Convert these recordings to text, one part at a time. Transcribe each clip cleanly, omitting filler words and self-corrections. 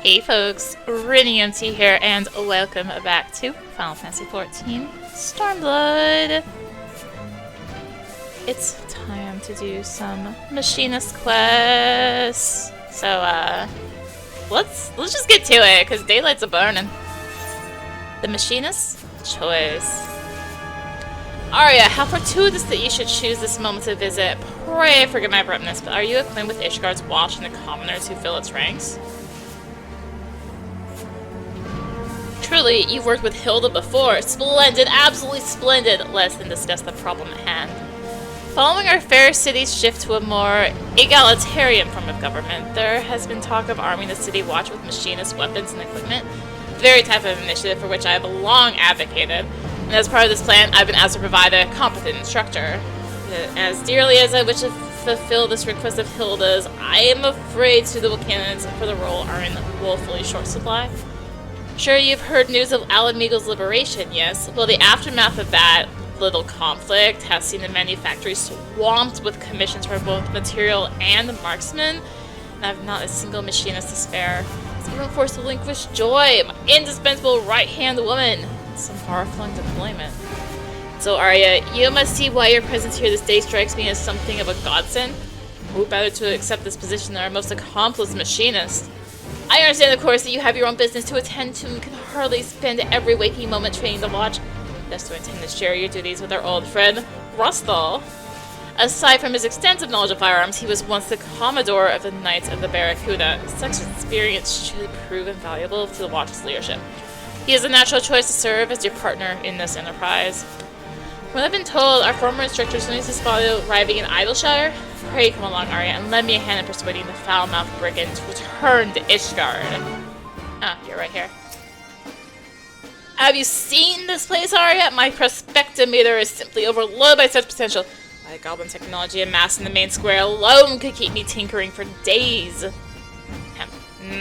Hey folks, rinimt here, and welcome back to Final Fantasy XIV Stormblood. It's time to do some Machinist quests. So let's just get to it, cause daylight's a burning. The Machinist choice. Arya, how fortuitous that you should choose this moment to visit. Pray forgive my abruptness, but are you acquainted with Ishgard's watch and the commoners who fill its ranks? Truly, you've worked with HILDA before. Splendid, absolutely splendid. Let's then discuss the problem at hand. Following our fair city's shift to a more egalitarian form of government, there has been talk of arming the city watch with machinist weapons and equipment, the very type of initiative for which I have long advocated. And as part of this plan, I've been asked to provide a competent instructor. As dearly as I wish to fulfill this request of HILDA's, I am afraid suitable candidates for the role are in woefully short supply. Sure, you've heard news of Alamigo's liberation, yes? Well, the aftermath of that little conflict has seen the manufactory swamped with commissions for both material and marksmen, and I have not a single machinist to spare. It's even forced to relinquish Joy, my indispensable right-hand woman, in some far-flung deployment. So, Arya, you must see why your presence here this day strikes me as something of a godsend. Who better to accept this position than our most accomplished machinist? I understand, of course, that you have your own business to attend to and can hardly spend every waking moment training the watch. Thus to intend to share your duties with our old friend, Rustal. Aside from his extensive knowledge of firearms, he was once the Commodore of the Knights of the Barracuda. Such experience should prove invaluable to the watch's leadership. He is a natural choice to serve as your partner in this enterprise. When I've been told our former instructor soon as he spotted arriving in Idleshire, pray come along, Arya, and lend me a hand in persuading the foul-mouthed brigand to return to Ishgard. Ah, you're right here. Have you seen this place, Arya? My perspectometer is simply overloaded by such potential. My goblin technology amassed in the main square alone could keep me tinkering for days.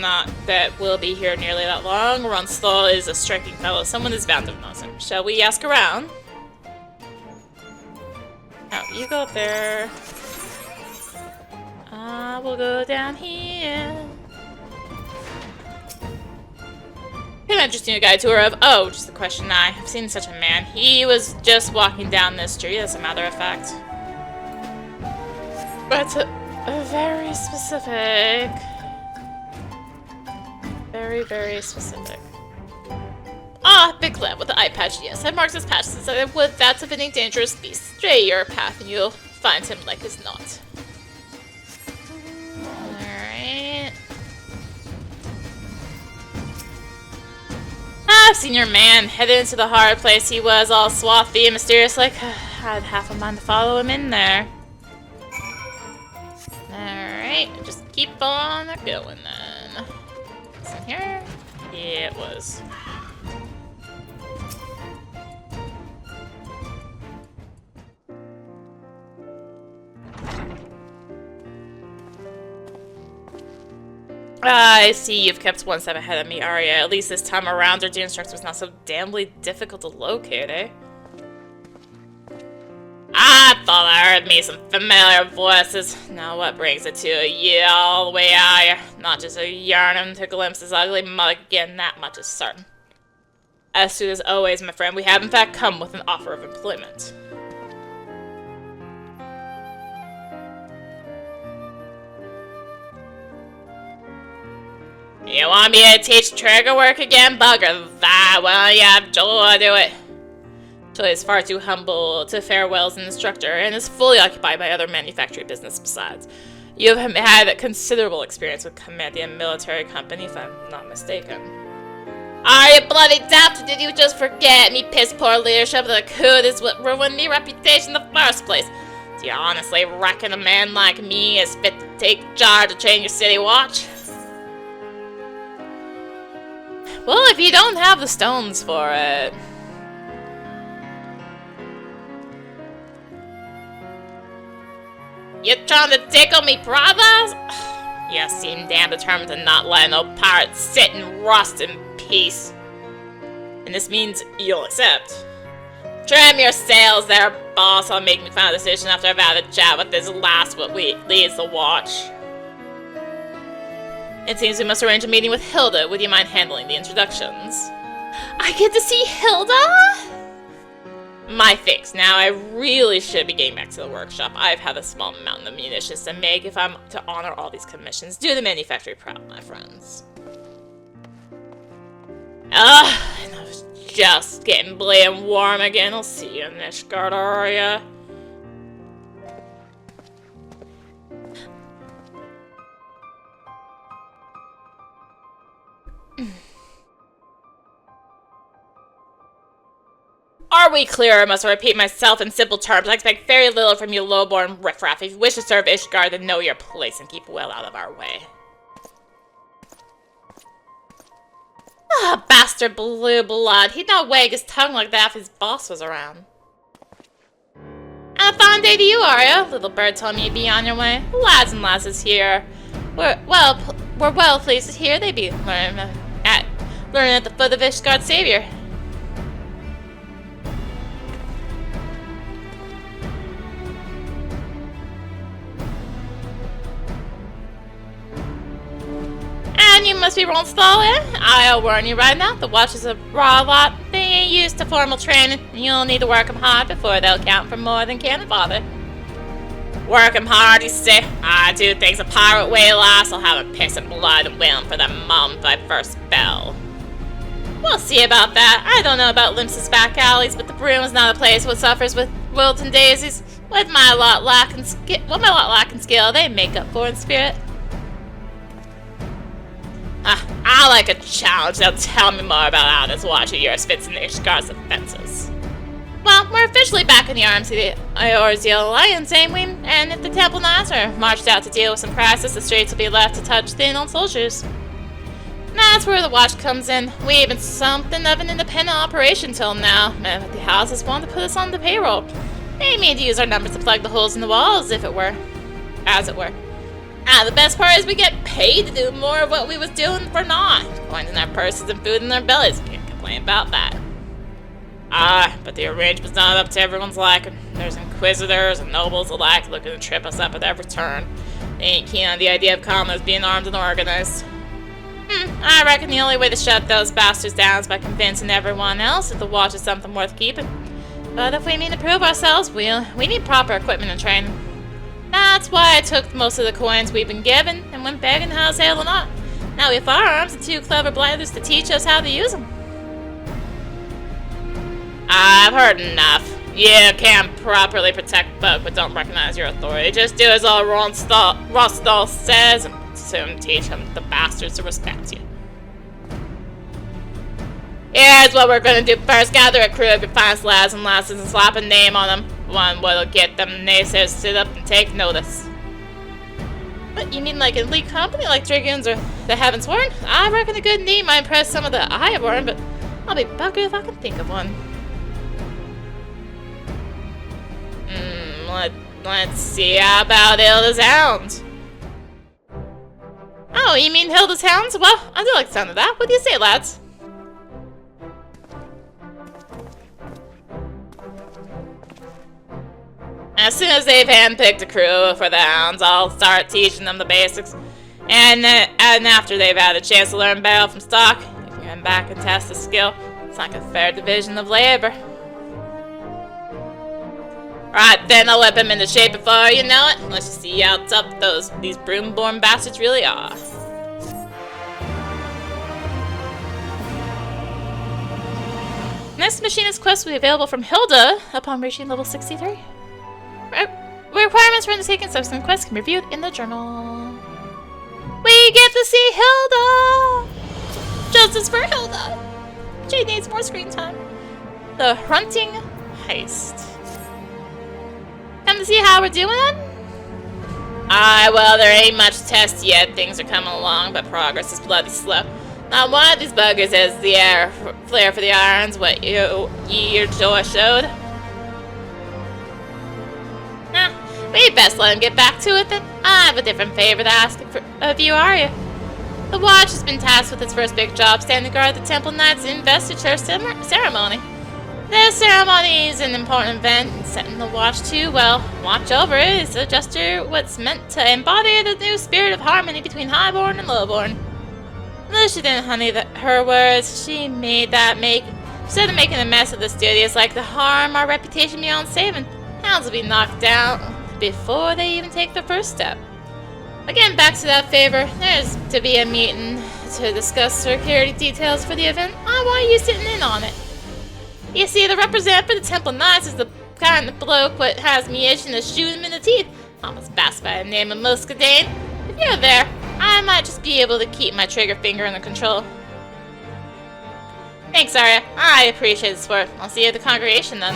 Not that we'll be here nearly that long. Rustal is a striking fellow. Someone is bound to know him. Shall we ask around? Oh, you go up there. We'll go down here. An interesting guide tour of, oh, just a question I've seen such a man. He was just walking down this street, as a matter of fact. But very specific. Very, very specific. Ah, big lab with the eye patch, yes. I've marked this patch since I would that's of any dangerous beast. Stray your path and you'll find him like as not. Alright. I've seen your man headed into the hard place. He was all swathy and mysterious like I had half a mind to follow him in there. Alright, just keep on going then. What's in here? Yeah, it was. I see you've kept one step ahead of me, Arya. At least this time around, our dear instructor was not so damnably difficult to locate, eh? I thought I heard me some familiar voices. Now what brings it to you all the way out here? Not just a yearning to glimpse this ugly mug again, that much is certain. As soon as always, my friend, we have in fact come with an offer of employment. You want me to teach trigger work again, bugger that? Well, yeah, Joel, do it. Joel is far too humble to farewell as an instructor and is fully occupied by other manufacturing business besides. You have had considerable experience with commanding a military company, if I'm not mistaken. Are you bloody daft? Did you just forget me piss poor leadership of the coup is what ruined me reputation in the first place? Do you honestly reckon a man like me is fit to take charge to train your city watch? Well, if you don't have the stones for it. You trying to tickle me, brothers? You seem damn determined to not let no pirate sit and rust in peace. And this means you'll accept. Trim your sails there, boss. I'll make me final decision after I've had a chat with this last what leads the watch. It seems we must arrange a meeting with Hilda. Would you mind handling the introductions? I get to see Hilda? My thanks. Now I really should be getting back to the workshop. I've had a small amount of munitions to make if I'm to honor all these commissions. Do the manufactory proud, my friends. I was just getting bleeding warm again. I'll see you in Ishgard, are ya? Are we clear? I must repeat myself in simple terms. I expect very little from you low-born riffraff. If you wish to serve Ishgard, then know your place and keep well out of our way. Ah, bastard blue blood. He'd not wag his tongue like that if his boss was around. And a fine day to you, Arya. Little bird told me you'd be on your way. Lads and lasses here. We're well pleased to hear they be learning at the foot of Ishgard's savior. And you must be Ronstall, eh? I'll warn you right now, the watch is a raw lot. They ain't used to formal training, and you'll need to work 'em hard before they'll count for more than cannon fodder. Work 'em hard, you say? I do things a pirate way, lass. I'll have a piss of blood and wailing for them mum by first bell. We'll see about that. I don't know about Limps's back alleys, but the broom is not a place what suffers with Wilton daisies. With my lot lacking skill, they make up for in spirit. I like a challenge. Now tell me more about how this watch of yours fits in Ishgard's defenses. Well, we're officially back in the arms of the Eorzeal Alliance, ain't we? And if the Temple Knights are marched out to deal with some crisis, the streets will be left to touch thin on soldiers. That's where the watch comes in. We've been something of an independent operation till now, but the houses want to put us on the payroll. They mean to use our numbers to plug the holes in the walls, as it were. The best part is we get paid to do more of what we was doing for naught. Coins in our purses and food in their bellies. Can't complain about that. But the arrangement's not up to everyone's liking. There's inquisitors and nobles alike looking to trip us up at every turn. They ain't keen on the idea of commoners being armed and organized. I reckon the only way to shut those bastards down is by convincing everyone else that the watch is something worth keeping. But if we mean to prove ourselves, we need proper equipment and training. That's why I took most of the coins we've been given and went begging how's hell or not. Now we have firearms and 2 clever blinders to teach us how to use them. I've heard enough. You can't properly protect folk but don't recognize your authority. Just do as all Rostall says and soon teach him the bastards to respect you. Here's what we're gonna do first. Gather a crew of your finest lads and lasses and slap a name on them. One what'll get them naysayers to sit up and take notice. What, you mean like an elite company like Dragoons or the Heavensworn? I reckon a good name might impress some of the Highborn, but I'll be buggered if I can think of one. Let's see, how about Hilda's Hounds? Oh, you mean Hilda's Hounds? Well, I do like the sound of that. What do you say, lads? As soon as they've handpicked a crew for the hounds, I'll start teaching them the basics. And after they've had a chance to learn battle from stock, you can come back and test the skill. It's like a fair division of labor. Right, then I'll whip him into shape before you know it. Let's just see how tough these broom-born bastards really are. Next Machinist quest will be available from Hilda upon reaching level 63. Requirements for undertaking subsequent quests can be reviewed in the journal. We get to see Hilda! Justice for Hilda! She needs more screen time. The Hunting Heist. Come to see how we're doing it? Well, there ain't much test yet. Things are coming along, but progress is bloody slow. Not one of these buggers has the flair for the irons, what your jaw showed. We'd best let him get back to it then. I have a different favor to ask of you, Arya. The watch has been tasked with its first big job, standing guard at the Temple Knights' investiture ceremony. This ceremony is an important event, and setting the watch to, well, watch over it is a gesture what's meant to embody the new spirit of harmony between highborn and lowborn. Although she didn't honey her words, she said making a mess of this duty is like to harm our reputation beyond saving. Hounds will be knocked down before they even take the first step. Again, back to that favor, there's to be a meeting to discuss security details for the event. I want you sitting in on it. You see, the representative for the Temple Knights is the kind of bloke what has me itching to shoot him in the teeth. Almost passed by the name of Muscadine. If you're there, I might just be able to keep my trigger finger under control. Thanks, Arya. I appreciate the support. I'll see you at the congregation then.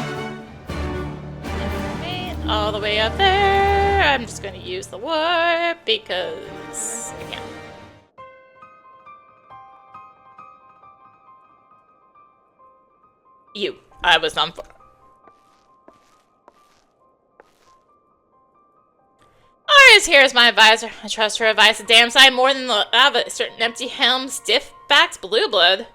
And all the way up there. I'm just going to use the warp because I can. I was on fire. Arya's here as my advisor. I trust her advice a damn sight more than a certain empty-helmed, stiff-backed blue blood.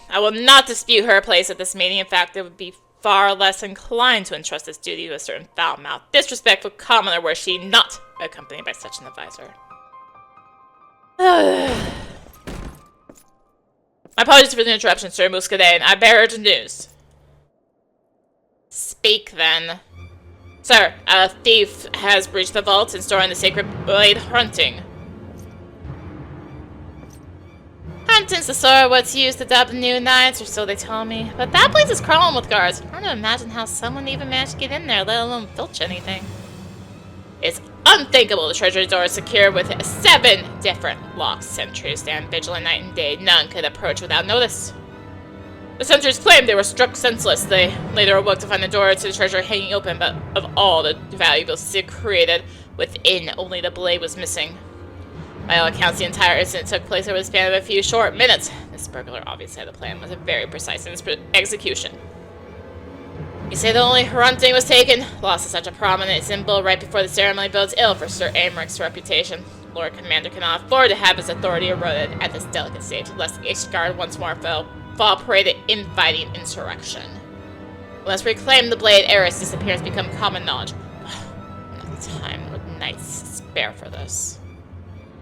I will not dispute her place at this meeting. In fact, I would be far less inclined to entrust this duty to a certain foul-mouthed, disrespectful commoner were she not accompanied by such an advisor. My apologies for the interruption, Sir Muscadine. I bear urgent news. Speak, then. Sir, a thief has breached the vault and stolen the sacred blade Hunting. Hunting's the sword what's used to dub the new knights, or so they tell me. But that place is crawling with guards. I don't imagine how someone even managed to get in there, let alone filch anything. It's unthinkable the treasury door is secured with 7 different locks. Sentries stand vigilant night and day. None could approach without notice. The sentries claimed they were struck senseless. They later awoke to find the door to the treasury hanging open, but of all the valuables secreted within, only the blade was missing. By all accounts, the entire incident took place over the span of a few short minutes. This burglar obviously had a plan, was very precise in its execution. You say that only Hunting was taken? Loss of such a prominent symbol right before the ceremony bodes ill for Sir Aymric's reputation. Lord Commander cannot afford to have his authority eroded at this delicate stage, lest Ishgard once more fall prey to infighting insurrection. Unless reclaim the blade, Eris' disappearance become common knowledge. Not the time or nights spare for this.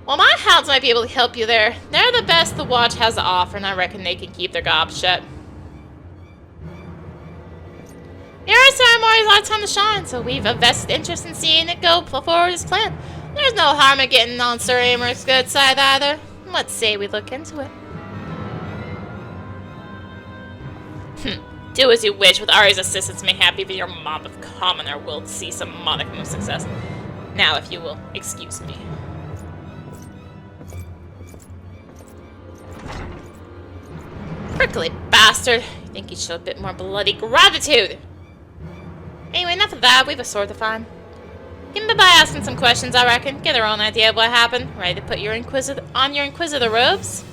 Well, my hounds might be able to help you there. They're the best the watch has to offer, and I reckon they can keep their gobs shut. Your ceremony is our time to shine, so we've a vested interest in seeing it go forward as planned. There's no harm in getting on Sir Aymric's good side either. Let's say we look into it. Do as you wish. With Ari's assistance, mayhap even your mob of commoner will see some modicum of success. Now, if you will, excuse me. Prickly bastard. You think you'd show a bit more bloody gratitude? Anyway, enough of that. We've a sword to find. Give me by asking some questions, I reckon. Get our own idea of what happened. Ready to put your Inquisitor robes?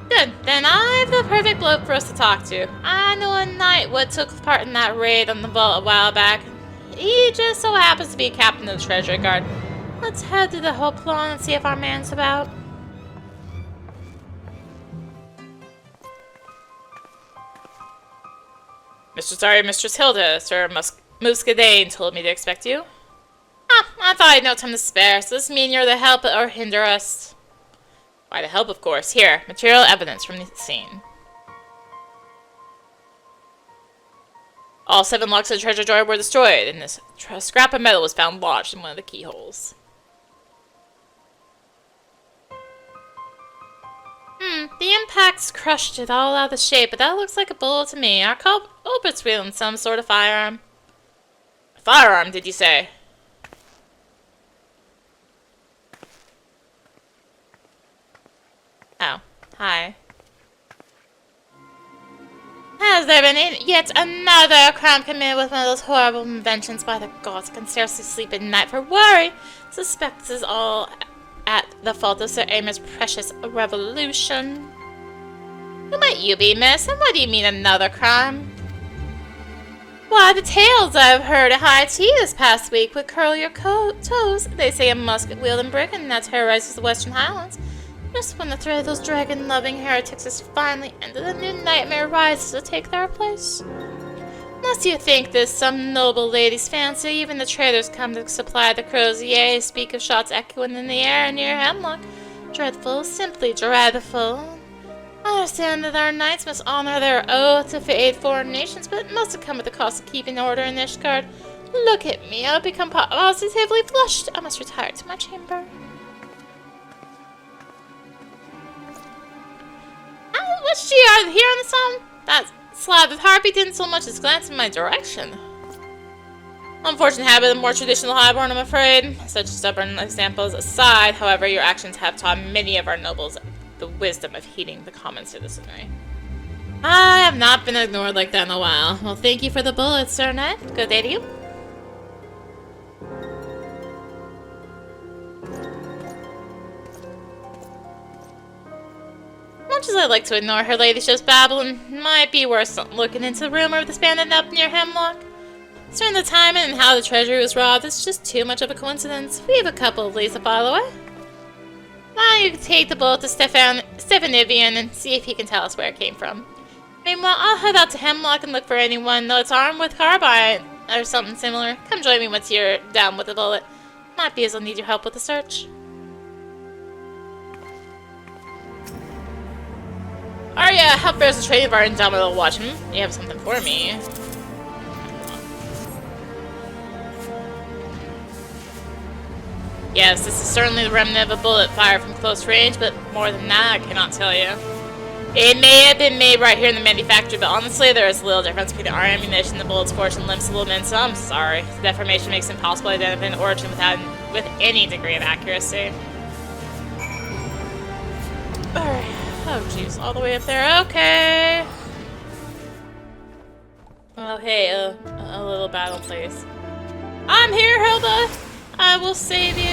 Good. Then I've the perfect bloke for us to talk to. I know a knight what took part in that raid on the vault a while back. He just so happens to be captain of the Treasury Guard. Let's head to the whole plan and see if our man's about. Mistress Arya, Mistress Hilda, Sir Muscadine told me to expect you. I thought I had no time to spare, so does this mean you're to help or hinder us? Why, to help, of course. Here, material evidence from the scene. All 7 locks of the treasure drawer were destroyed, and this scrap of metal was found lodged in one of the keyholes. The impact's crushed it all out of shape, but that looks like a bullet to me. Our culprit's wielding some sort of firearm. A firearm, did you say? Oh, hi. Has there been yet another crime committed with one of those horrible inventions? By the gods, I can scarcely sleep at night for worry. Suspect this is all at the fault of Sir Aymric's precious revolution. Who might you be, miss? And what do you mean another crime? Why, the tales I've heard at high tea this past week would curl your toes. They say a musket-wielding brigand that terrorizes the Western Highlands Just when the threat of those dragon-loving heretics is finally ended, a new nightmare rises to take their place. Unless you think this some noble lady's fancy, even the traders come to supply the crozier, speak of shots echoing in the air near Hemlock. Dreadful, simply dreadful. I understand that our knights must honor their oath to aid foreign nations, but it must have come at the cost of keeping order in Ishgard. Look at me, I've become positively flushed. I must retire to my chamber. What's she here on the sun? That slab of harpy didn't so much as glance in my direction. Unfortunate habit of more traditional highborn, I'm afraid. Such stubborn examples aside, however, your actions have taught many of our nobles the wisdom of heeding the common citizenry. I have not been ignored like that in a while. Well, thank you for the bullets, Sir Knight. Good day to you. Much as I'd like to ignore her ladyship's babbling, might be worth looking into the rumor of this bandit up near Hemlock. Concerning the timing and how the treasury was robbed, it's just too much of a coincidence. We have a couple of leads to follow it. Now you can take the bullet to Stefanivian and see if he can tell us where it came from. Meanwhile, I'll head out to Hemlock and look for anyone that's armed with carbine or something similar. Come join me once you're down with the bullet. Might be as I'll need your help with the search. Arya, help bears the training of our indomitable watchman. You have something for me. Yes, this is certainly the remnant of a bullet fired from close range, but more than that, I cannot tell you. It may have been made right here in the manufactory, but honestly, there is little difference between our ammunition, the bullet's fortune, limbs, and so I'm sorry. The deformation makes it impossible to identify an origin with any degree of accuracy. Alright. Oh, jeez. All the way up there. Okay. Oh, hey. A little battle, please. I'm here, Hilda! I will save you!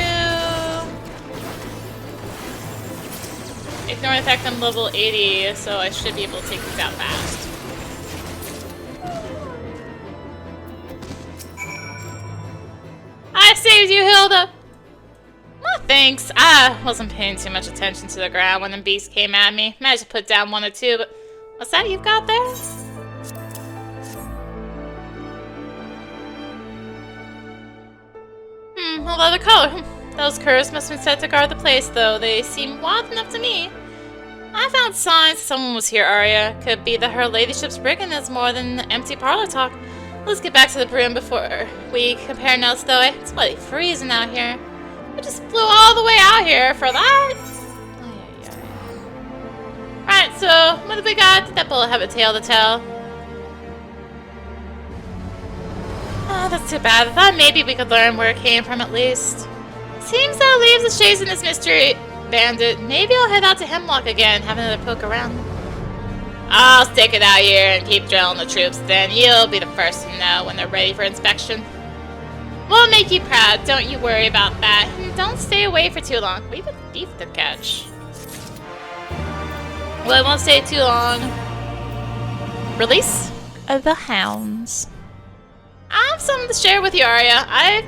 Ignore the fact I'm level 80, so I should be able to take these out fast. I saved you, Hilda! Oh, thanks. I wasn't paying too much attention to the ground when the beast came at me. Managed to put down one or two, but what's that you've got there? A leather collar. Those curves must have been set to guard the place, though. They seem wild enough to me. I found signs someone was here, Arya. Could be that her ladyship's brigand is more than empty parlor talk. Let's get back to the broom before we compare notes, though. It's bloody freezing out here. I just flew all the way out here for that. Right, so what have we got? Did that bullet have a tale to tell? Oh, that's too bad. I thought maybe we could learn where it came from at least. Seems that leaves us chasing this mystery bandit. Maybe I'll head out to Hemlock again, have another poke around. I'll stick it out here and keep drilling the troops, then you'll be the first to know when they're ready for inspection. We'll make you proud, don't you worry about that. And don't stay away for too long. We have a thief to catch. Well, I won't stay too long. Release of the hounds. I have something to share with you, Arya. I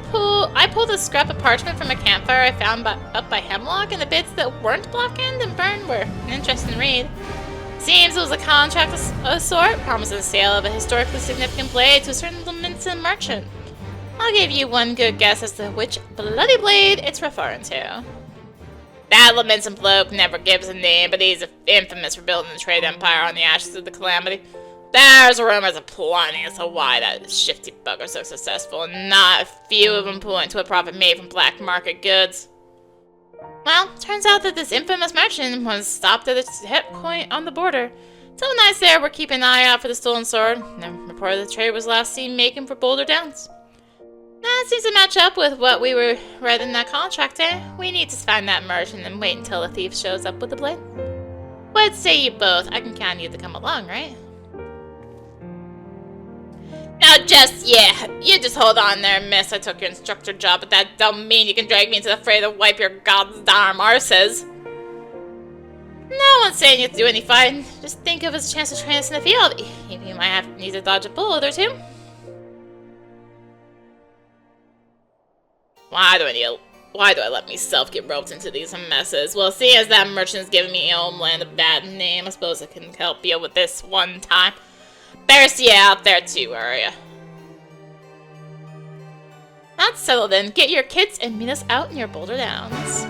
pulled a scrap of parchment from a campfire I found up by Hemlock, and the bits that weren't blackened and burned were an interesting read. Seems it was a contract of a sort, promising the sale of a historically significant blade to a certain Lamenton merchant. I'll give you one good guess as to which bloody blade it's referring to. That Lamenton bloke never gives a name, but he's infamous for building the trade empire on the ashes of the calamity. There's rumors aplenty as to why that shifty bugger's so successful, and not a few of them point to a profit made from black market goods. Well, turns out that this infamous merchant was stopped at its hit point on the border. Some knights there were keeping an eye out for the stolen sword, and reported the trade was last seen making for Boulder Downs. That seems to match up with what we were read in that contract, eh? We need to find that merchant and wait until the thief shows up with the blade. What say you both? I can count on you to come along, right? Now you just hold on there, miss. I took your instructor job, but that don't mean you can drag me into the fray to wipe your goddamn arses. No one's saying you have to do any fighting. Just think of it as a chance to train us in the field. You might need to dodge a bullet or two. Why do I need Why do I let myself get roped into these messes? Well, seeing as that merchant's giving me Elmland a bad name, I suppose I can help you with this one time. Better see you out there too, are ya? That's settled then. Get your kids and meet us out in your Boulder Downs.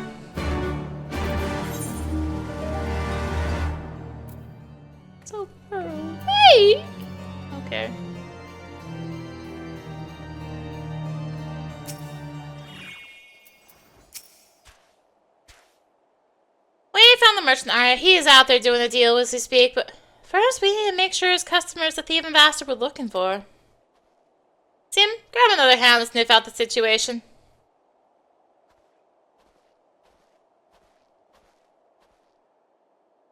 So far away. Okay. We found the merchant area. He is out there doing a deal as we speak, but first we need to make sure his customer is the thief and bastard we're looking for. Sim, grab another hand to sniff out the situation.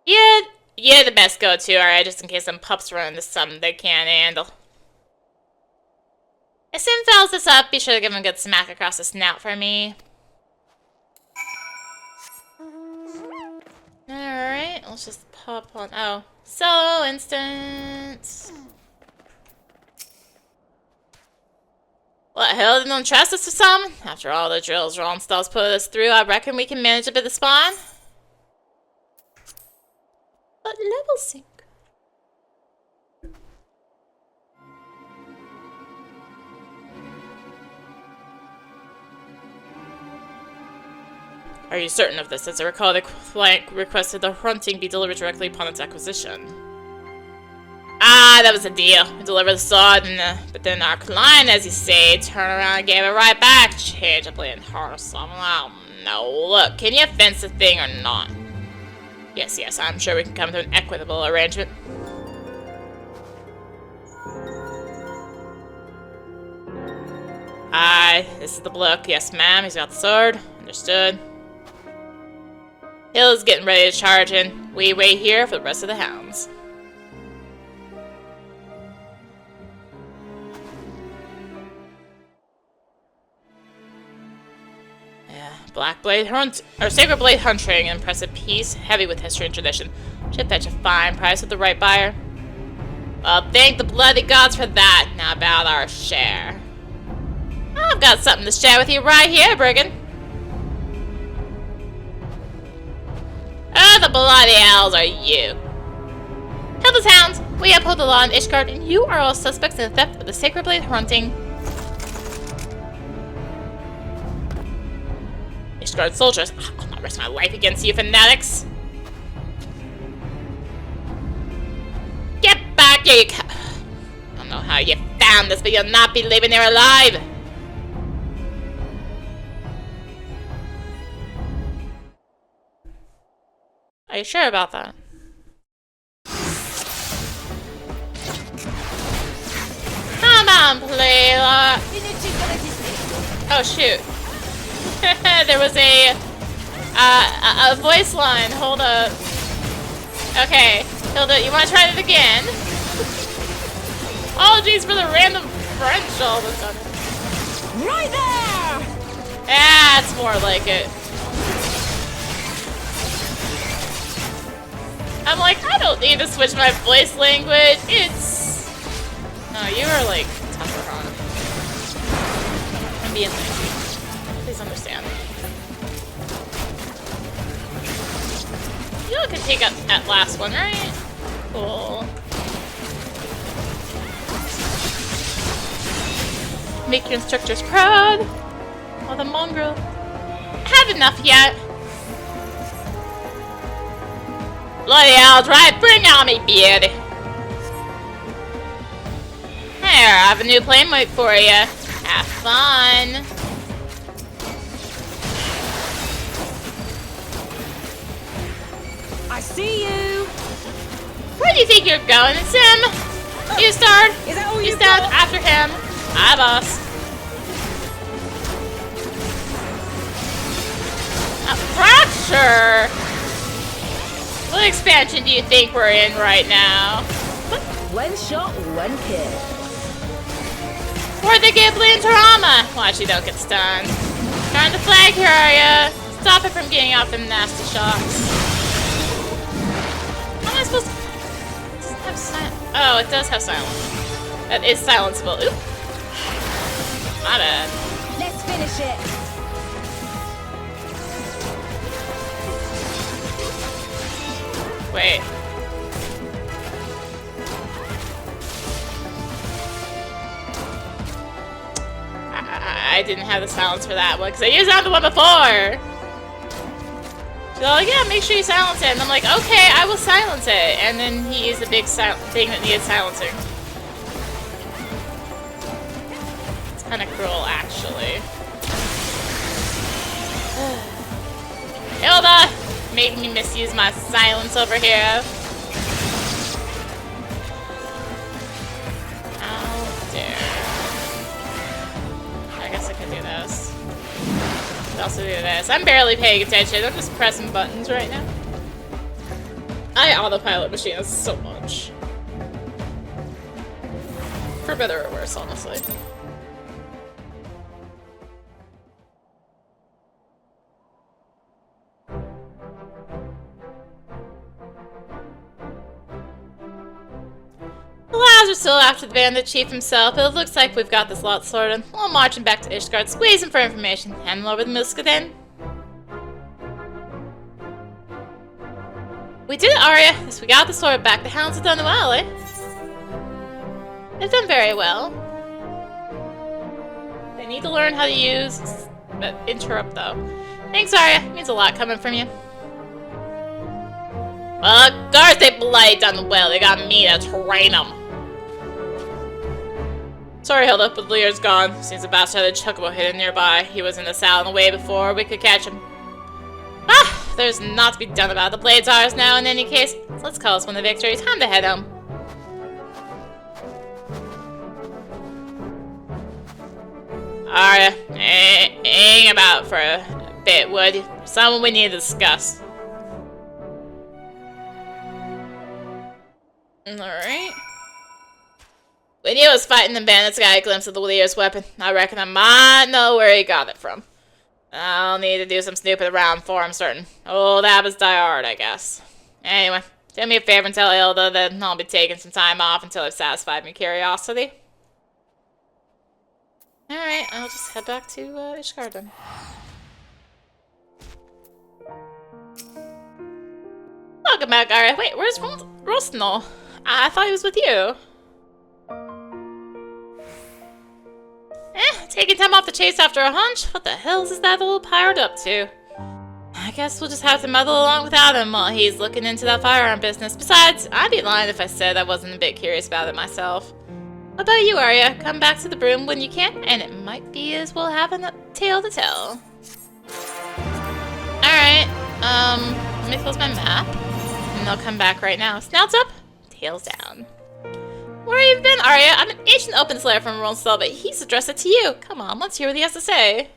Yeah, you're the best go-to, alright, just in case some pups run into something they can't handle. If Sim fouls this up, be sure to give him a good smack across the snout for me. Alright, let's just pop on. Oh, solo instance. What, hell, they don't trust us or something? After all the drills Ronstall's put us through, I reckon we can manage a bit of spawn. But level sync. Are you certain of this? As I recall, the client requested the hunting be delivered directly upon its acquisition. Ah, that was the deal. We delivered the sword, but then our client, as you say, turned around and gave it right back, changeably and hardly. Oh no, look, can you fence the thing or not? Yes, yes, I'm sure we can come to an equitable arrangement. Aye, this is the bloke. Yes, ma'am, he's got the sword. Understood. Hilda's getting ready to charge in. We wait here for the rest of the hounds. Black Blade Hunt, or Sacred Blade Hunting, an impressive piece, heavy with history and tradition. Should fetch a fine price with the right buyer. Well, thank the bloody gods for that. Now about our share. I've got something to share with you right here, brigand. Oh, the bloody elves are you. Hilda's hounds, we uphold the law in Ishgard, and you are all suspects in the theft of the Sacred Blade Hunting. Ishgard soldiers. I'll not risk my life against you fanatics. Get back, you I don't know how you found this, but you'll not be leaving here alive. Are you sure about that? Come on, Playla. Oh shoot. There was a voice line. Hold up. Okay, Hilda, you want to try it again? Apologies for the random French all of a sudden. Right there! That's more like it. I'm like, I don't need to switch my voice language. It's... No, you are like tougher on. I'm being nice. Please understand. You all can take up that last one, right? Cool. Make your instructors proud. Oh, the Mongrel. Had enough yet. Bloody elves, right? Bring on me, beauty. Here, I have a new playmate for you. Have fun. I see you. Where do you think you're going, Sim? You start. Is that all you you start got? after him. Hi, boss. A fracture. What expansion do you think we're in right now? One shot, one kill. For the Giblin Tarama! Watch you don't get stunned. Trying to flag here, are ya? Stop it from getting off them nasty shots. How am I supposed to... It doesn't have silence. Oh, it does have silence. That is silenceable. Oop. My bad. Let's finish it. Wait. I didn't have the silence for that one, because I used it on the one before! She's like, yeah, make sure you silence it. And I'm like, okay, I will silence it. And then he used a big thing that needed silencing. It's kind of cruel, actually. Hilda! Making me misuse my silence over here. How dare. I guess I could do this. I'll also do this. I'm barely paying attention. I'm just pressing buttons right now. I autopilot Machinist so much. For better or worse, honestly. The lads are still after the bandit chief himself, but it looks like we've got this lot sorted. We'll march him back to Ishgard, squeeze him for information, hand him over the Muskaden. We did it, Arya. Yes, we got the sword back. The hounds have done well, eh? They've done very well. They need to learn how to use... interrupt, though. Thanks, Arya. It means a lot coming from you. Well, of course they bloody done well. They got me to train them. Sorry, Hilda, but Lear's gone. Seems the bastard had a chocobo hidden nearby. He was in the saddle on the way before we could catch him. Ah! There's not to be done about it. The blade's ours now in any case. So let's call us one the victory. Time to head home. Arya, hang about for a bit, would you? Someone we need to discuss. Alright. When he was fighting the bandits, got a glimpse of the Lear's weapon. I reckon I might know where he got it from. I'll need to do some snooping around for I'm certain. Oh, that was die hard, I guess. Anyway, do me a favor and tell Hilda that I'll be taking some time off until I've satisfied my curiosity. Alright, I'll just head back to Ishgard then. Welcome back, Arya. Wait, where's Rosnol? I thought he was with you. Taking time off the chase after a hunch? What the hell is that little pirate up to? I guess we'll just have to muddle along without him while he's looking into that firearm business. Besides, I'd be lying if I said I wasn't a bit curious about it myself. What about you, Arya? Come back to the broom when you can, and it might be as we'll have a tale to tell. Alright, let me close my map. And I'll come back right now. Snouts up, tails down. Where have you been, Arya? I'm an ancient open slayer from Ronsel, but he's addressed it to you. Come on, let's hear what he has to say.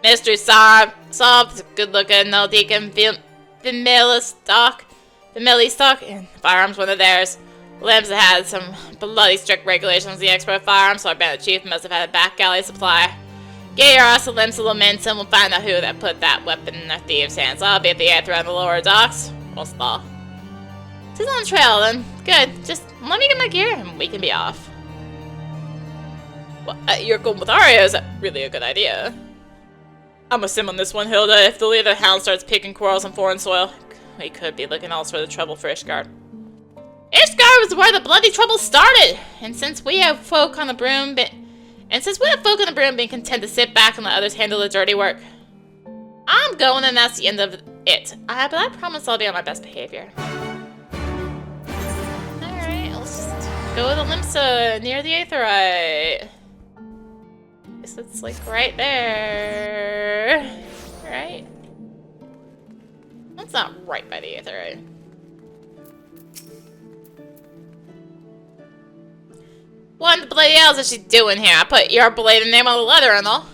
Mystery solved. Good looking, no deacon, family stock, and firearms one of theirs. Limbs had some bloody strict regulations the expert firearms, so I bet the chief must have had a back alley supply. Get your ass to Limbs to lament, and we'll find out who that put that weapon in the thieves' hands. I'll be at the Aether on the lower docks. Ronsel. She's on the trail then. Good. Just let me get my gear and we can be off. Well, you're going with Arya. Is that really a good idea? I'm a sim on this one, Hilda. If the leader of the hound starts picking quarrels on foreign soil, we could be looking all sorts of trouble for Ishgard. Ishgard was where the bloody trouble started! And since we have folk on the broom being content to sit back and let others handle the dirty work, I'm going and that's the end of it. But I promise I'll be on my best behavior. Go to Limsa, near the Aetherite. Guess it's like right there. Right? That's not right by the Aetherite. What the bloody hell is she doing here? I put your belated name on the letter and all.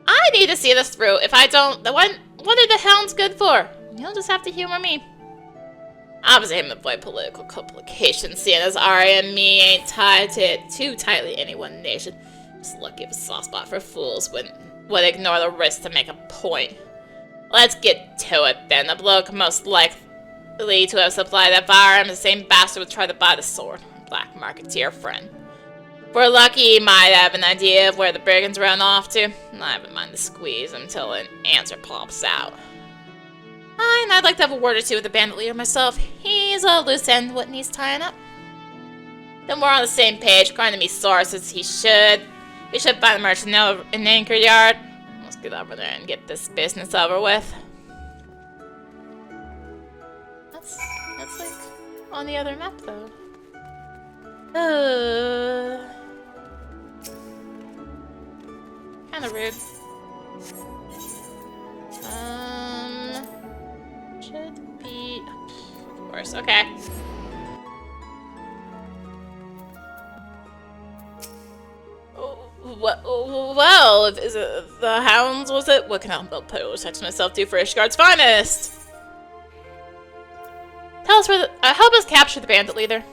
I need to see this through. If I don't, what are the hounds good for? You'll just have to humor me. I was aiming to avoid political complications, seeing as Arya and me ain't tied to it too tightly any one nation. Just lucky of a soft spot for fools would ignore the risk to make a point. Let's get to it then. The bloke most likely to have supplied that firearm, the same bastard would try to buy the sword. Black marketeer friend. If we're lucky, he might have an idea of where the brigands ran off to. I haven't mind the squeeze until an answer pops out. And I'd like to have a word or two with the bandit leader myself. He's a loose end, what needs tying up. Then we're on the same page, going to be sources. We should find the merchant now in the anchor yard. Let's get over there and get this business over with. That's like on the other map though. Kinda rude. Should be of course, okay. Well, is it the hounds, was it? What can I text myself to for Ishgard's finest? Tell us where help us capture the bandit leader.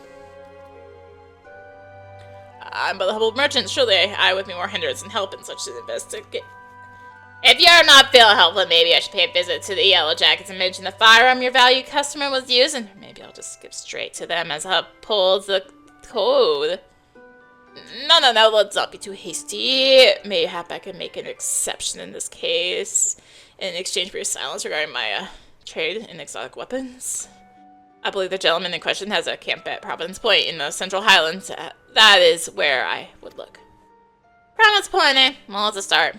I'm but the humble merchant, surely I would be more hindrance than help in such an investigation. If you're not feeling helpful, maybe I should pay a visit to the Yellow Jackets and mention the firearm your valued customer was using. Maybe I'll just skip straight to them as I pull the code. No, let's not be too hasty. Mayhap I can make an exception in this case in exchange for your silence regarding my trade in exotic weapons. I believe the gentleman in question has a camp at Providence Point in the Central Highlands. That is where I would look. Providence Point, eh? Well, it's a start.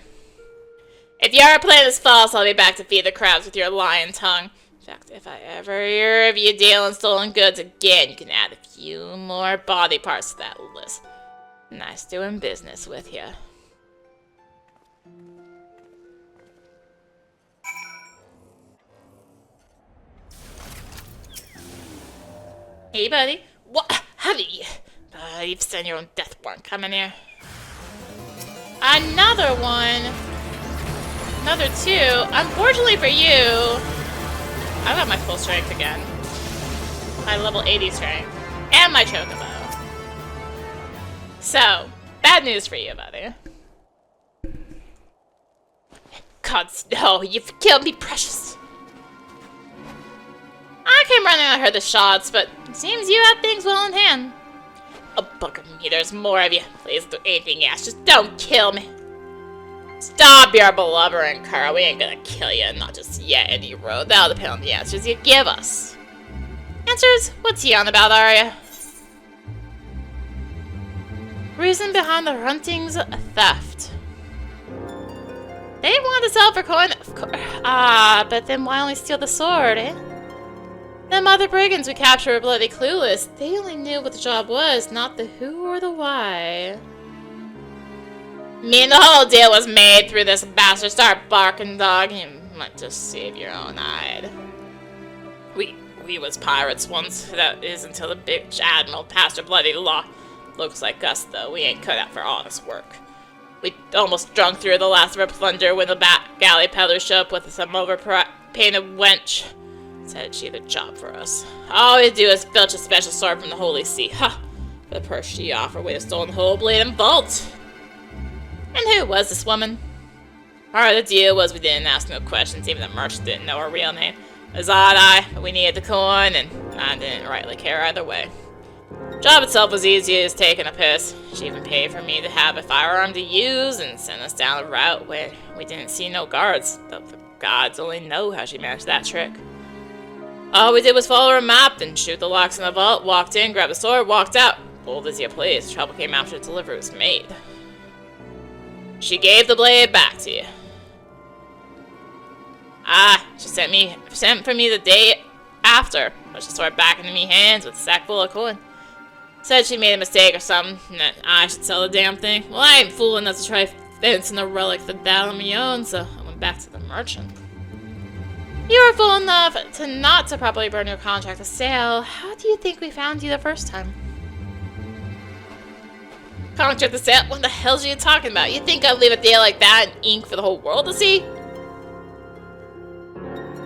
If your plan is false, I'll be back to feed the crowds with your lying tongue. In fact, if I ever hear of you dealing stolen goods again, you can add a few more body parts to that list. Nice doing business with you. Hey, buddy. What? Heavy. You've sent your own death warrant. Come in here. Another one. Another two. Unfortunately for you, I got my full strength again. My level 80 strength. And my chocobo. So, bad news for you, buddy. God, no, you've killed me, precious. I came running and I heard the shots, but it seems you have things well in hand. A book of me, there's more of you. Please do anything else, just don't kill me. Stop your blubbering, Carl. We ain't gonna kill you, not just yet, any road. That'll depend on the answers you give us. Answers? What's he on about, Arya? Reason behind the Hunting's theft. They want to sell for coin, of course. Ah, but then why only steal the sword, eh? Them other brigands we captured were bloody clueless. They only knew what the job was, not the who or the why. Me and the whole deal was made through this bastard. Start barking, dog. You might just save your own hide. We was pirates once. That is until the bitch admiral passed her bloody law. Looks like us, though. We ain't cut out for honest work. We almost drunk through the last of our plunder when the galley peddlers showed up with some overpainted wench. Said she had a job for us. All we do is filch a special sword from the Holy See. Ha! For the purse she offered, we'd have stolen the whole blade and vault. And who was this woman? Part of the deal was we didn't ask no questions, even the merchant didn't know her real name. It was odd-eye, but we needed the coin, and I didn't rightly care either way. Job itself was easy as taking a piss. She even paid for me to have a firearm to use and sent us down a route where we didn't see no guards. The gods only know how she managed that trick. All we did was follow her map and shoot the locks in the vault, walked in, grabbed a sword, walked out. Bold as you please. Trouble came after the delivery was made. She gave the blade back to you. Ah, she sent for me the day after. Pushed the sword back into me hands with a sack full of coin. Said she made a mistake or something, and that I should sell the damn thing. Well, I ain't fool enough to try fencing a relic for that on my own, so I went back to the merchant. You were fool enough to not to properly burn your contract of sale. How do you think we found you the first time? Contract of sale? What the hell are you talking about? You think I'd leave a deal like that in ink for the whole world to see?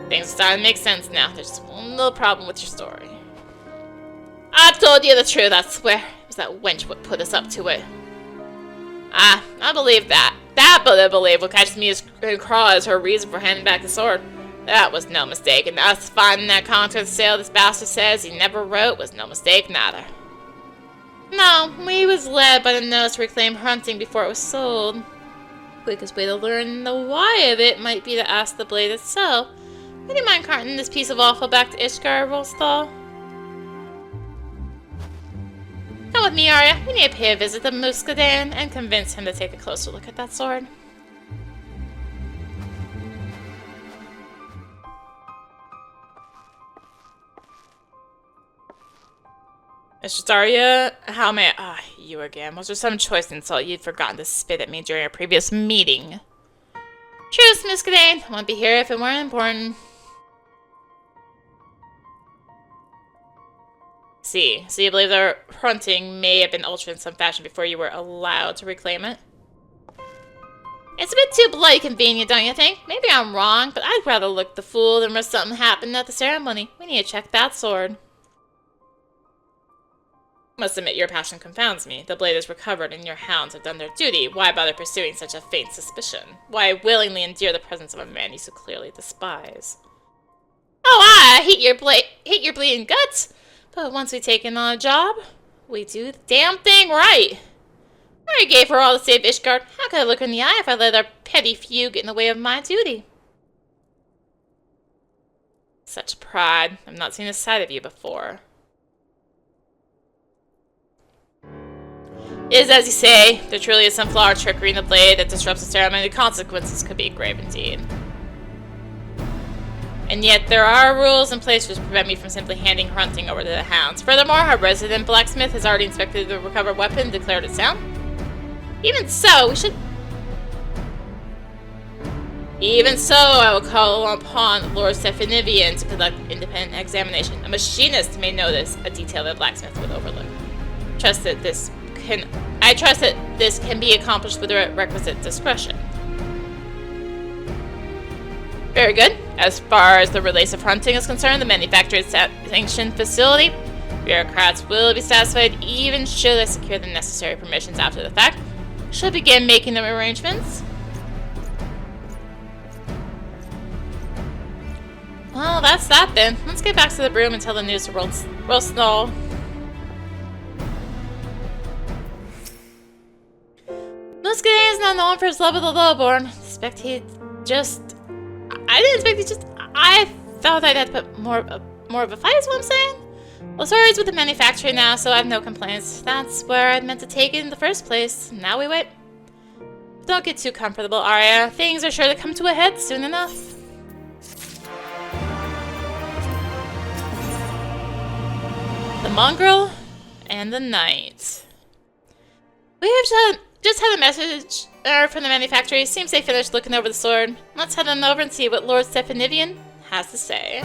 Things are starting to make sense now. There's just one little problem with your story. I told you the truth, I swear. It was that wench what put us up to it. Ah, I believe that. But I believe what catches me and Craw as her reason for handing back the sword. That was no mistake, and us finding that contract of sale this bastard says he never wrote was no mistake neither. No, we was led by the nose to reclaim hunting before it was sold. Quickest way to learn the why of it might be to ask the blade itself. Would you mind carting this piece of offal back to Ishgar, Rolsthal? Come with me, Arya. We need to pay a visit to Muscadin and convince him to take a closer look at that sword. Mistress Arya, how may I... you again. Was there some choice insult you'd forgotten to spit at me during our previous meeting? Truce, Muscadin. I wouldn't be here if it weren't important. See, so you believe the hunting may have been altered in some fashion before you were allowed to reclaim it? It's a bit too bloody convenient, don't you think? Maybe I'm wrong, but I'd rather look the fool than risk something happened at the ceremony. We need to check that sword. Must admit your passion confounds me. The blade is recovered and your hounds have done their duty. Why bother pursuing such a faint suspicion? Why willingly endure the presence of a man you so clearly despise? Oh, I hate your bleeding guts! But once we take in on a job, we do the damn thing right. I gave her all to save Ishgard. How could I look her in the eye if I let our petty feud get in the way of my duty? Such pride. I've not seen this side of you before. It is as you say. There truly is some flaw or trickery in the blade that disrupts the ceremony. The consequences could be grave indeed. And yet there are rules in place which prevent me from simply handing hunting over to the hounds. Furthermore, our resident blacksmith has already inspected the recovered weapon and declared it sound. Even so, I will call upon Lord Stephanivian to conduct independent examination. A machinist may notice a detail that a blacksmith would overlook. I trust that this can be accomplished with the requisite discretion. Very good. As far as the release of hunting is concerned, the manufacturer's sanctioned facility, bureaucrats will be satisfied even should I secure the necessary permissions after the fact. Should begin making the arrangements. Well, that's that then. Let's get back to the broom and tell the news to Rolsthal. Muscadin is not known for his love of the lowborn. I thought I'd have to put more of a fight is what I'm saying? Well, sorry's with the manufacturer now, so I have no complaints. That's where I'd meant to take it in the first place. Now we wait. Don't get too comfortable, Arya. Things are sure to come to a head soon enough. The Mongrel and the Knight. We have just had a message from the manufacturer. It seems they finished looking over the sword. Let's head on over and see what Lord Stephanivian has to say.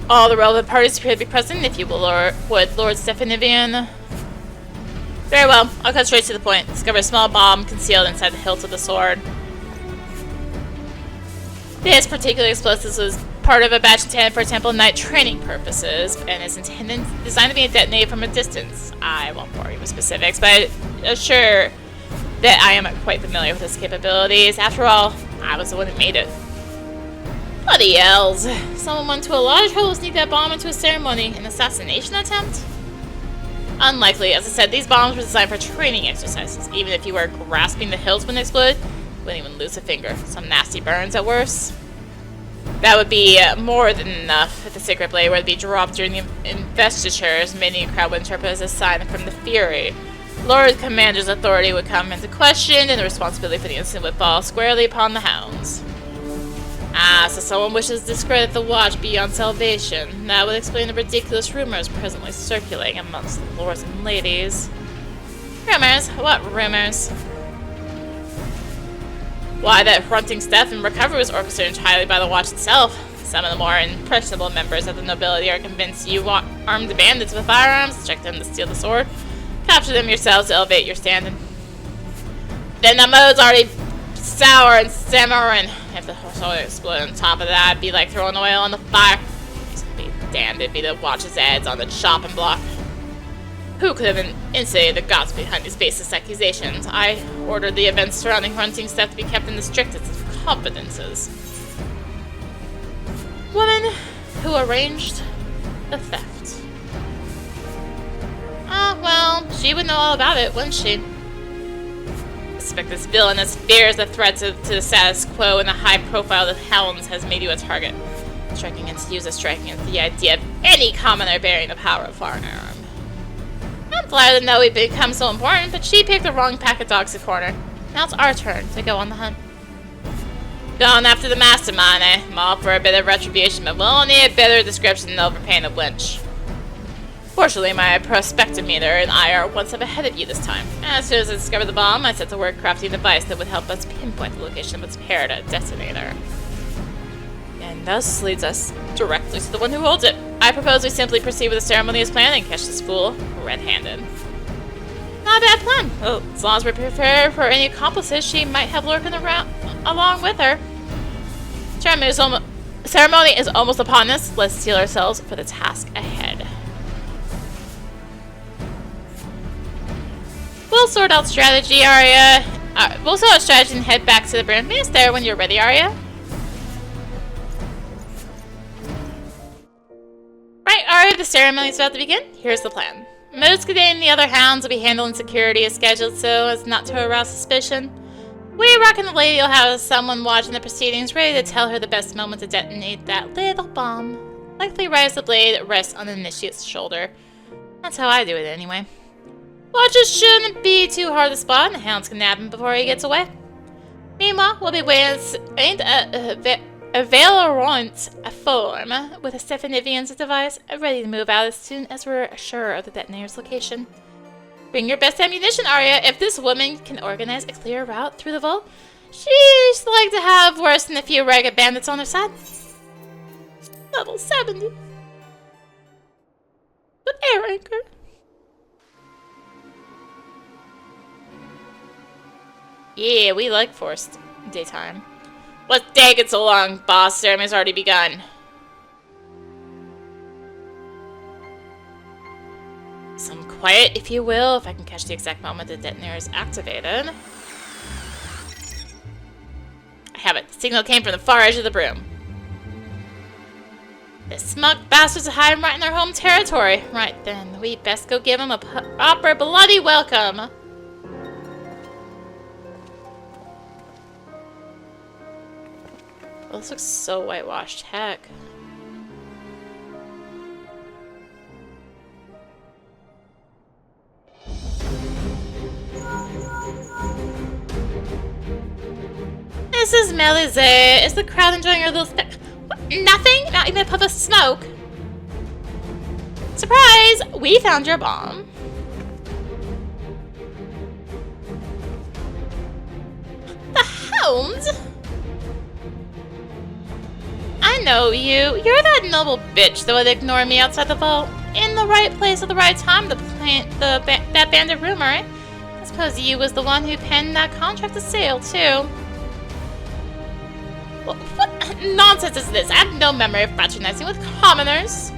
All the relevant parties appear to be present, if you would, Lord Stephanivian. Very well, I'll cut straight to the point. Discover a small bomb concealed inside the hilt of the sword. This particular explosive was part of a batch intended for Temple Knight training purposes, and is designed to be detonated from a distance. I won't bore you with specifics, but I assure that I am quite familiar with its capabilities. After all, I was the one who made it. Bloody hells. Someone went to a lot of trouble to sneak that bomb into a ceremony. An assassination attempt? Unlikely. As I said, these bombs were designed for training exercises. Even if you were grasping the hilts when they exploded, you wouldn't even lose a finger. Some nasty burns at worst. That would be more than enough if the sacred blade were to be dropped during the investitures. Many a crowd would interpret as a sign from the Fury. Lord Commander's authority would come into question, and the responsibility for the incident would fall squarely upon the hounds. Ah, so someone wishes to discredit the watch beyond salvation. That would explain the ridiculous rumors presently circulating amongst the lords and ladies. Rumors? What rumors? Why, that Hrunting's death and recovery was orchestrated entirely by the watch itself. Some of the more impressionable members of the nobility are convinced you armed bandits with firearms, instruct them to steal the sword, capture them yourselves to elevate your standing. Then the mood's already sour and simmering. If the sword exploded on top of that, it'd be like throwing oil on the fire. He's gonna be damned, it'd be the watch's heads on the chopping block. Who could have instigated the gods behind these baseless accusations? I ordered the events surrounding Hrunting's death to be kept in the strictest of confidences. Woman who arranged the theft. Ah, well, she would know all about it, wouldn't she? suspect this villainous fears the threats to the status quo and the high profile of the hounds has made you a target. Striking against you is striking against the idea of any commoner bearing the power of firearm. I'm flattered to know we've become so important, but she picked the wrong pack of dogs to corner. Now it's our turn to go on the hunt. Going after the mastermind, eh? I'm all for a bit of retribution, but we'll need a better description than overpaying a wench. Fortunately, my prospectometer and I are one step ahead of you this time. As soon as I discovered the bomb, I set to work crafting a device that would help us pinpoint the location of its paired detonator. And thus leads us directly to the one who holds it. I propose we simply proceed with the ceremony as planned and catch this fool red-handed. Not a bad plan. Well, as long as we're prepared for any accomplices she might have lurking around along with her. Ceremony is almost upon us. Let's steel ourselves for the task ahead. We'll sort out strategy, Arya. We'll sort out strategy and head back to the Brand Mace there when you're ready, Arya. Right, Arya, the ceremony is about to begin. Here's the plan. Muscadet and the other hounds will be handling security as scheduled so as not to arouse suspicion. We reckon the lady will have someone watching the proceedings ready to tell her the best moment to detonate that little bomb. Likely right as the blade rests on the initiate's shoulder. That's how I do it anyway. Watchers shouldn't be too hard to spot and the hounds can nab him before he gets away. Meanwhile, we'll be waiting a Valorant form with a Stephanivian's device ready to move out as soon as we're sure of the detonator's location. Bring your best ammunition, Arya. If this woman can organize a clear route through the vault, she's like to have worse than a few ragged bandits on her side. Level 70. With air anchor. Yeah, we like forced daytime. What's taking so long, boss? Ceremony's already begun. Some quiet, if you will, if I can catch the exact moment the detonator is activated. I have it. The signal came from the far edge of the room. The smug bastards are hiding right in their home territory. Right then, we best go give them a proper bloody welcome. Oh, this looks so whitewashed. Heck. Mrs. Melizet, is the crowd enjoying your little What? Nothing? Not even a puff of smoke? Surprise! We found your bomb. The hounds? I know you. You're that noble bitch that would ignore me outside the vault. In the right place at the right time to plant that bandit rumor, right? I suppose you was the one who penned that contract to sail, too. Well, what nonsense is this? I have no memory of fraternizing with commoners.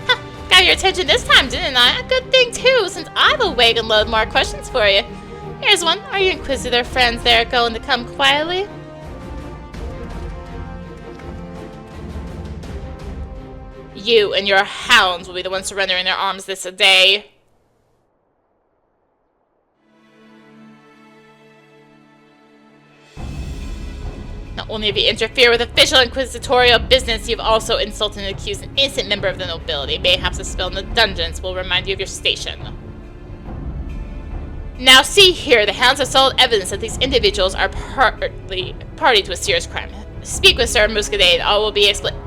Ha! Got your attention this time, didn't I? A good thing, too, since I've a wagon load more questions for you. Here's one. Are your inquisitor friends there going to come quietly? You and your hounds will be the ones surrendering their arms this day. Not only have you interfered with official inquisitorial business, you've also insulted and accused an innocent member of the nobility. Mayhaps a spell in the dungeons will remind you of your station. Now see here, the hounds have solid evidence that these individuals are party to a serious crime. Speak with Sir Muscadet, all will be explained.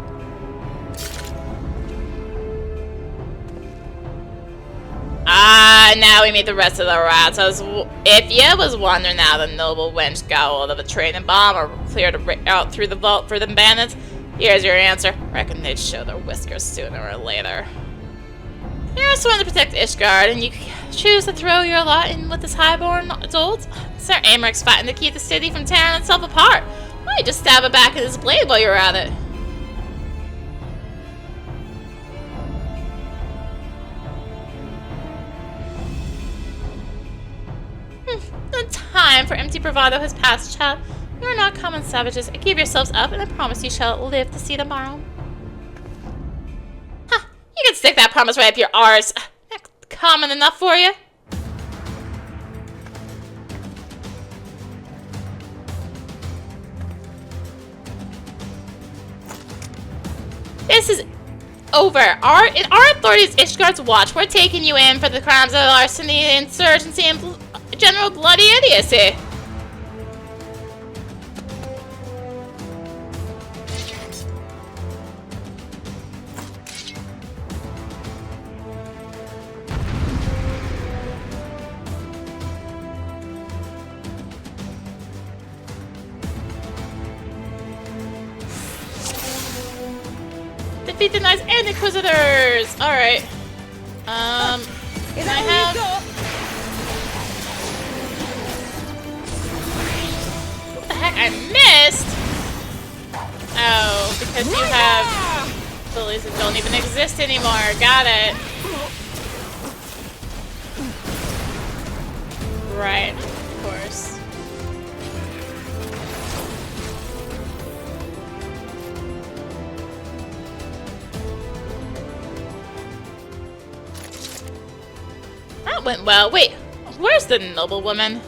Ah, now we meet the rest of the rats. If you was wondering how the noble wench got hold of a training bomb or cleared out through the vault for them bandits, here's your answer. Reckon they'd show their whiskers sooner or later. You're sworn to protect Ishgard, and you choose to throw your lot in with this highborn adult? Sir Amrick's fighting to keep the city from tearing itself apart. Why don't you just stab it back in his blade while you're at it? The time for empty bravado has passed, child. You are not common savages. Give yourselves up, and I promise you shall live to see tomorrow. You can stick that promise right up your arse. common enough for you? This is over. In our authorities, Ishgard's watch. We're taking you in for the crimes of larceny, insurgency, and general bloody idiocy. Defeat the Knights and Inquisitors! Alright. Can I have... What the heck? I missed? Oh, because you have bullies that don't even exist anymore. Got it. Right, of course. That went well. Wait, where's the noblewoman?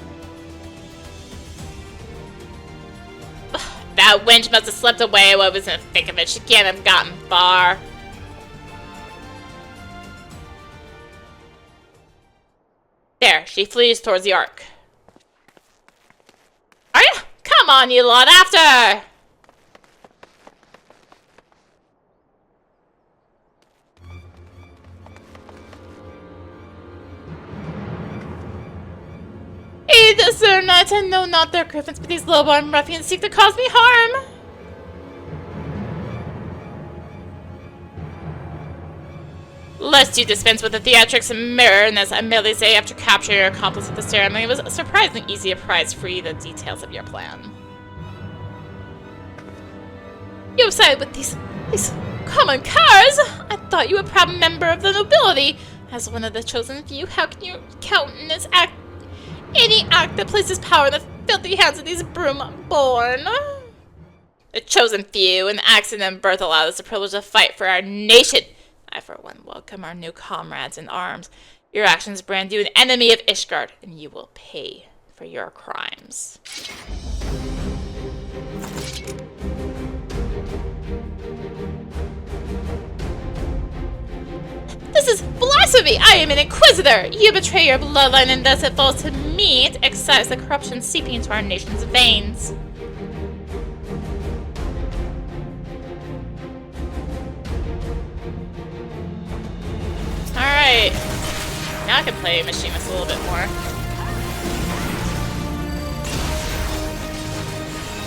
That wench must have slipped away while I was in the thick of it. She can't have gotten far. There, she flees towards the Ark. Are you? Come on, you lot, after! The Sir Knights, I know not their griffins, but these low-born ruffians seek to cause me harm. Lest you dispense with the theatrics and mirror-ness, I merely say after capturing your accomplice at the ceremony, it was surprisingly easy to prize free the details of your plan. You have sided with these common curs! I thought you a proud member of the nobility. As one of the chosen few, how can you countenance any act that places power in the filthy hands of these broom-born? The chosen few, an accident birth allowed us the privilege to fight for our nation. I, for one, welcome our new comrades in arms. Your actions brand you an enemy of Ishgard, and you will pay for your crimes. This is blasphemy! I am an Inquisitor! You betray your bloodline and thus it falls to me to excise the corruption seeping into our nation's veins. Alright. Now I can play Machinist a little bit more.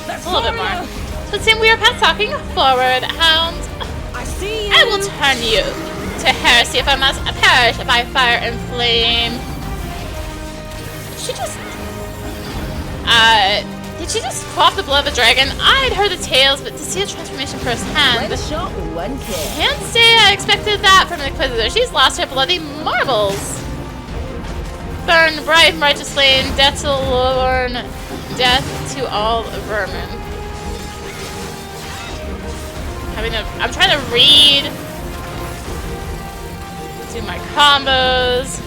A little bit more. So it seems we are past talking. Forward, hound. I see you. I will turn you to heresy if I must perish by fire and flame. Did she just quaff the blood of a dragon? I'd heard the tales, but to see a transformation firsthand. One shot, one kill. Can't say I expected that from an Inquisitor. She's lost her bloody marbles. Burn bright and righteous flame, death to the Lord, death to all vermin. I'm trying to read. Do my combos.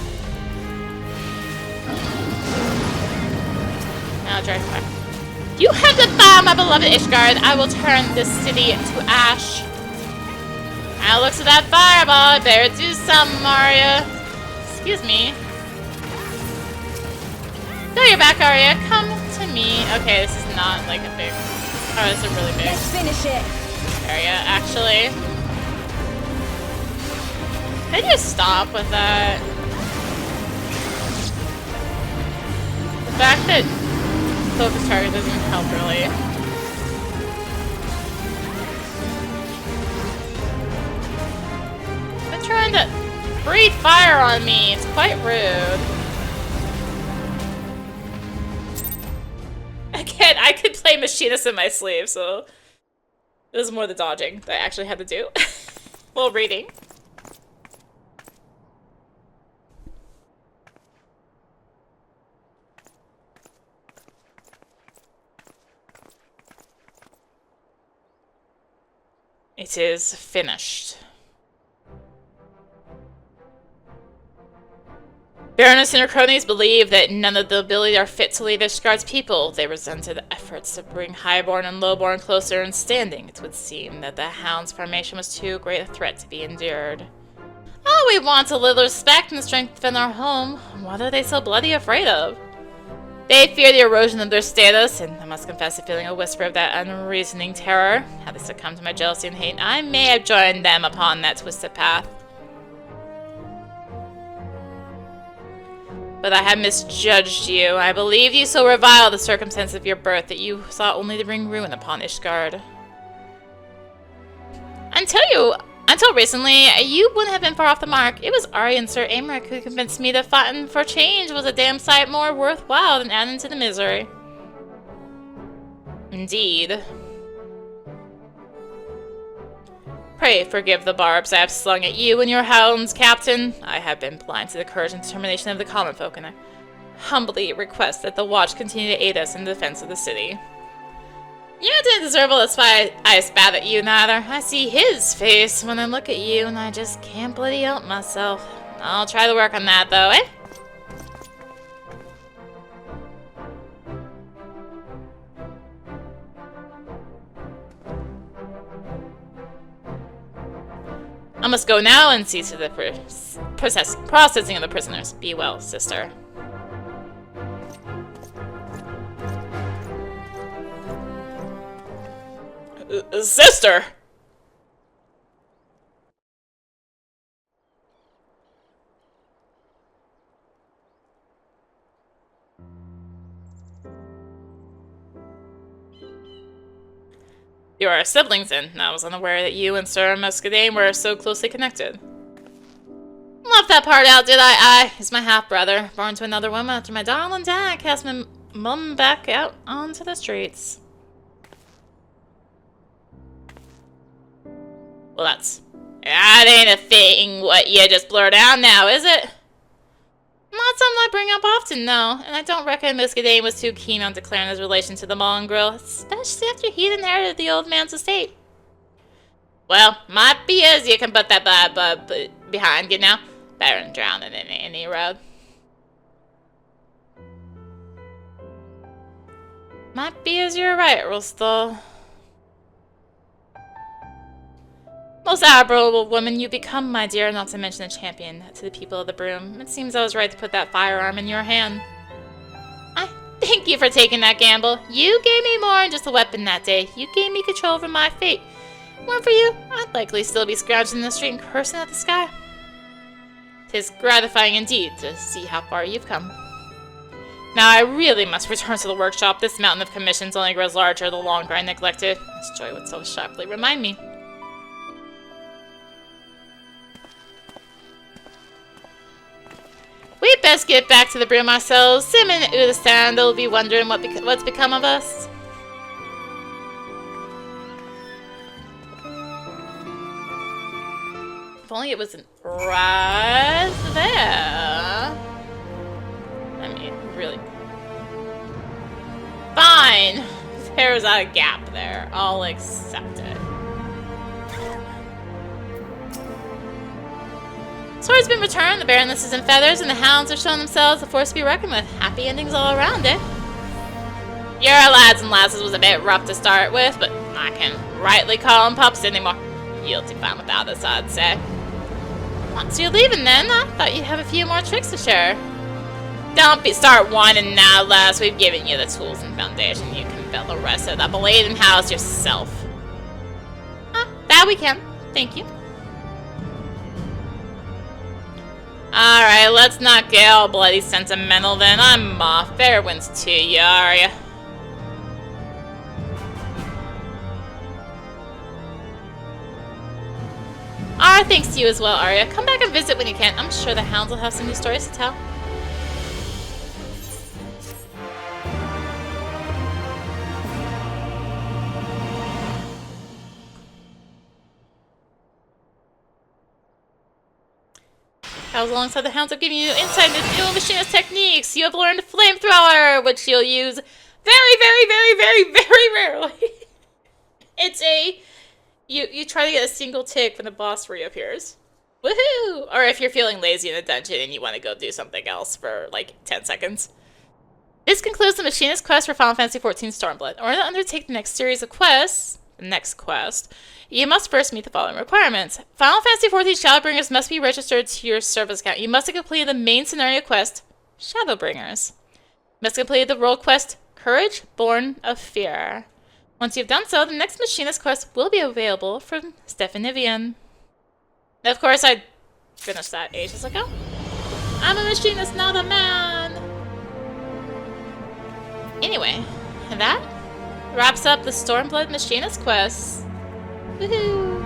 Now drive back. You have defiled my beloved Ishgard. I will turn this city to ash. Now looks at that fireball. I better do something, Arya. Excuse me. No, you're back, Arya. Come to me. Okay, this is not like a big. Oh, this is a really big. Let's finish it. Area, actually. Can I just stop with that? The fact that focus target doesn't help really. They're trying to breathe fire on me. It's quite rude. Again, I could play Machinist in my sleeve, so it was more the dodging that I actually had to do while reading. It is finished. Baroness and her cronies believe that none of the nobility are fit to lead Ishgard's people. They resented efforts to bring highborn and lowborn closer in standing. It would seem that the Hound's formation was too great a threat to be endured. Oh, we want a little respect and strength to defend our home. What are they so bloody afraid of? They fear the erosion of their status, and I must confess to feeling a whisper of that unreasoning terror. Had they succumbed to my jealousy and hate, I may have joined them upon that twisted path. But I had misjudged you. I believed you so revile the circumstance of your birth that you sought only to bring ruin upon Ishgard. Until recently, you wouldn't have been far off the mark. It was Arya and Sir Aymeric who convinced me that fighting for change was a damn sight more worthwhile than adding to the misery. Indeed. Pray forgive the barbs I have slung at you and your hounds, Captain. I have been blind to the courage and determination of the common folk, and I humbly request that the Watch continue to aid us in the defense of the city. You didn't deserve all the spite I spat at you, neither. I see his face when I look at you, and I just can't bloody help myself. I'll try to work on that, though, eh? I must go now and see to the processing of the prisoners. Be well, sister. Sister! You are siblings, then. I was unaware that you and Sir Muscadine were so closely connected. Left that part out, did I? He's my half-brother, born to another woman after my darling dad cast my mum back out onto the streets. Well, that ain't a thing what you just blurt out now, is it? Not something I bring up often, no, and I don't reckon Muscadine was too keen on declaring his relation to the Mongrel, especially after he'd inherited the old man's estate. Well, might be as you can put that behind you now. Better than drowning in any road. Might be as you're right, Rostal. Most admirable woman you become, my dear, not to mention a champion to the people of the Broom. It seems I was right to put that firearm in your hand. I thank you for taking that gamble. You gave me more than just a weapon that day. You gave me control over my fate. One for you, I'd likely still be scrounging in the street and cursing at the sky. 'Tis gratifying indeed to see how far you've come. Now I really must return to the workshop. This mountain of commissions only grows larger the longer I neglect it. This joy would so sharply remind me. We'd best get back to the Broom ourselves. Sim and Udastan, they'll be wondering what's become of us. If only it wasn't right there. I mean, really. Fine! There's a gap there. I'll accept it. Sword's been returned, the Baroness is in feathers, and the hounds have shown themselves a force to be reckoned with. Happy endings all around, eh? Your lads and lasses was a bit rough to start with, but I can rightly call them pups anymore. You'll do fine without us, I'd say. Once you're leaving, then, I thought you'd have a few more tricks to share. Don't start whining now, lass. We've given you the tools and foundation. You can build the rest of the Bladen house yourself. That we can. Thank you. Alright, let's not get all bloody sentimental then. I'm off. Fair winds to you, Arya. Thanks to you as well, Arya. Come back and visit when you can. I'm sure the hounds will have some new stories to tell. Cows alongside the hounds have given you insight into new machinist techniques. You have learned Flamethrower, which you'll use very, very, very, very, very rarely. It's a... You try to get a single tick when the boss reappears. Woohoo! Or if you're feeling lazy in a dungeon and you want to go do something else for like 10 seconds. This concludes the Machinist quest for Final Fantasy XIV Stormblood. In order to undertake the next series of quests, you must first meet the following requirements. Final Fantasy XIV Shadowbringers must be registered to your service account. You must have completed the main scenario quest, Shadowbringers. You must complete the role quest, Courage Born of Fear. Once you've done so, the next Machinist quest will be available from Stephanivian. And of course, I finished that ages ago. I'm a machinist, not a man! Anyway, that wraps up the Stormblood Machinist quest. Woohoo!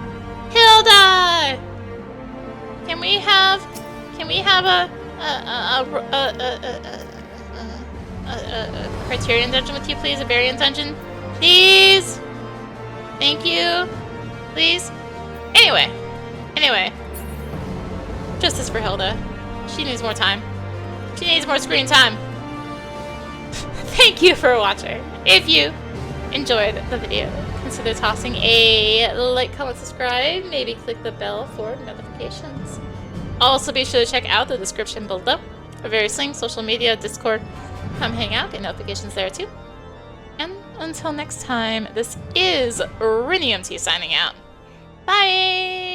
HILDA! Can we have a Criterion dungeon with you, please? A variant dungeon? Please! Thank you. Please? Anyway. Justice for HILDA. She needs more time. She needs more screen time. Thank you for watching. If you enjoyed the video, consider tossing a like, comment, subscribe, maybe click the bell for notifications. Also be sure to check out the description below for various links, social media, Discord. Come hang out, get notifications there too. And until next time, this is rinimt signing out. Bye!